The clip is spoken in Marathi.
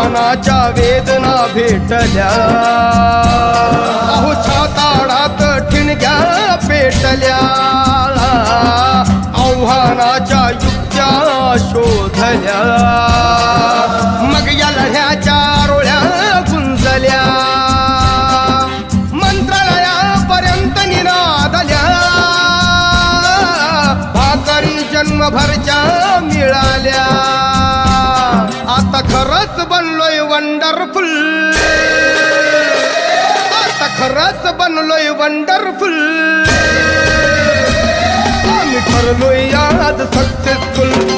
आव्हानाच्या वेदना भेटल्या, अहो छाताडात ठिणग्या पेटल्या, आव्हानाच्या युक्त्या शोधल्या, मग या लढ्याच्या रोळ्या गुंजल्या, मंत्रालयापर्यंत निनादल्या, भाकरी जन्मभरच्या मिळाल्या. आता खरंच बनलोय वंडरफुल, आता खरंच बनलोय वंडरफुल, आम्ही ठरलोय आज सक्सेसफुल.